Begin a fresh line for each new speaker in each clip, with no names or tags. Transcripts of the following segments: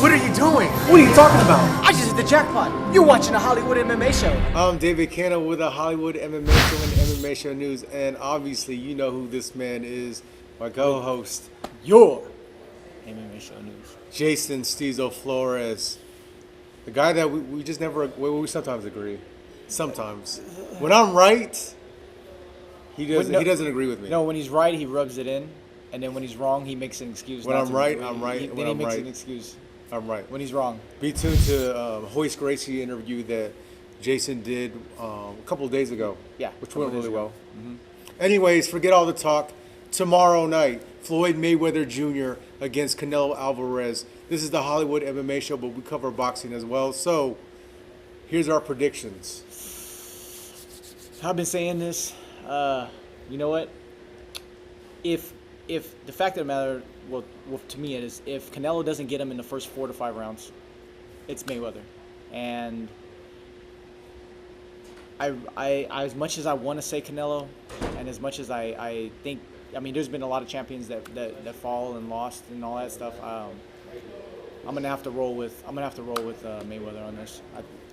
What are you doing?
What are you talking about?
I just hit the jackpot. You're watching the Hollywood MMA Show.
I'm David Kano with the Hollywood MMA Show and MMA Show News, and obviously you know who this man is, my co-host,
Your MMA Show News.
Jason Stizo Flores, the guy that we just never, we sometimes agree. Sometimes. When I'm right, he doesn't agree with me.
No, when he's right, he rubs it in. And then when he's wrong, he makes an excuse.
When I'm right, I'm right.
Then he makes an excuse.
I'm right.
When he's wrong.
Be tuned to Hoist Gracie interview that Jason did a couple of days ago.
Yeah.
Which went really well.
Mm-hmm.
Anyways, forget all the talk. Tomorrow night, Floyd Mayweather Jr. against Canelo Alvarez. This is the Hollywood MMA Show, but we cover boxing as well. So, here's our predictions.
I've been saying this. You know what? If the fact of the matter, well, to me it is, if Canelo doesn't get him in the first 4 to 5 rounds, it's Mayweather. And I as much as I want to say Canelo, and as much as I think, I mean, there's been a lot of champions that fall and lost and all that stuff. I'm gonna have to roll with Mayweather on this.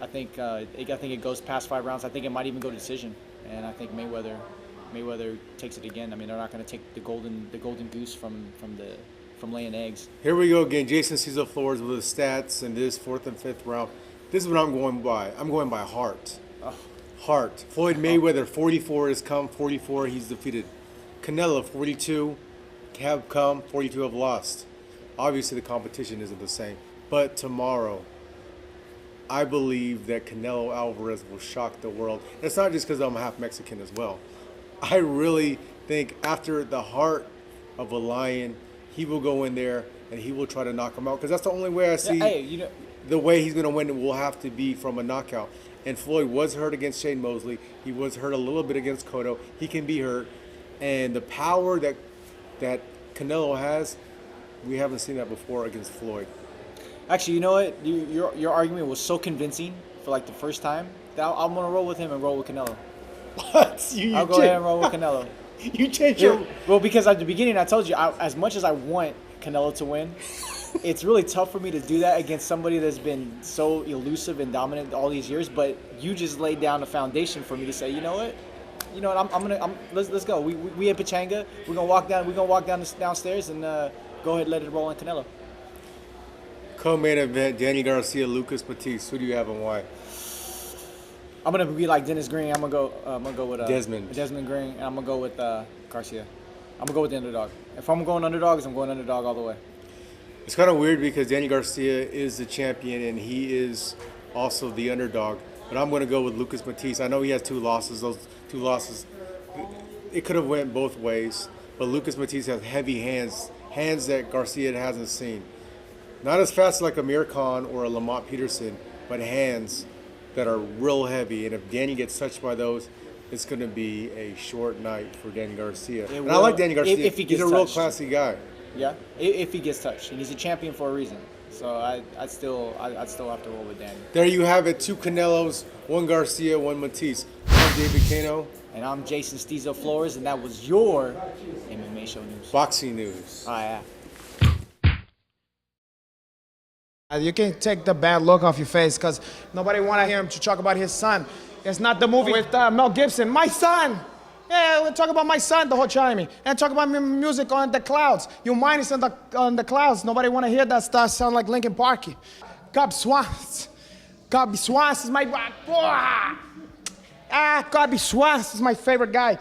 I think it goes past 5 rounds. I think it might even go to decision, and I think Mayweather takes it again. I mean, they're not going to take the golden goose from laying eggs.
Here we go again. Jason Stizo Flores with the stats in this 4th and 5th round. This is what I'm going by. I'm going by heart.
Oh.
Heart. Floyd Mayweather, 44 has come. 44 he's defeated. Canelo, 42 have come. 42 have lost. Obviously, the competition isn't the same. But tomorrow, I believe that Canelo Alvarez will shock the world. And it's not just because I'm half Mexican as well. I really think after the heart of a lion, he will go in there and he will try to knock him out. Because that's the only way I see the way he's going to win will have to be from a knockout. And Floyd was hurt against Shane Mosley. He was hurt a little bit against Cotto. He can be hurt. And the power that Canelo has, we haven't seen that before against Floyd.
Actually, you know what? Your argument was so convincing for like the first time that I'm going to roll with him and roll with Canelo.
What?
I'll go ahead and roll with Canelo.
You changed your...
Well, because at the beginning I told you, as much as I want Canelo to win, it's really tough for me to do that against somebody that's been so elusive and dominant all these years. But you just laid down the foundation for me to say, you know what? Let's go. We at Pachanga. We're gonna walk down downstairs and go ahead and let it roll on Canelo.
Co-main event: Danny Garcia, Lucas Matisse. Who do you have and why?
I'm gonna be like Dennis Green. I'm gonna go with
Desmond
Green, and I'm gonna go with Garcia. I'm gonna go with the underdog. If I'm going underdogs, I'm going underdog all the way.
It's kind of weird because Danny Garcia is the champion and he is also the underdog. But I'm gonna go with Lucas Matisse. I know he has 2 losses. Those 2 losses, it could have went both ways. But Lucas Matisse has heavy hands that Garcia hasn't seen. Not as fast like a Amir Khan or a Lamont Peterson, but hands that are real heavy, and if Danny gets touched by those, it's going to be a short night for Danny Garcia. And I like Danny Garcia.
If he gets
he's a real
touched.
Classy guy.
Yeah, if he gets touched, and he's a champion for a reason. So I'd still have to roll with Danny.
There you have it. 2 Canelos, 1 Garcia, 1 Matisse. I'm David Kano.
And I'm Jason Stizo Flores, and that was your MMA Show News.
Boxing News.
Yeah.
You can take the bad look off your face because nobody wanted him to talk about his son. It's not the movie with Mel Gibson. My son! Yeah, we'll talk about my son the whole time. And talk about music on the clouds. Your mind is on the clouds. Nobody want to hear that stuff sound like Linkin Park. Cobb Swans. Cobb Swans is my... Cobb Swans is my favorite guy.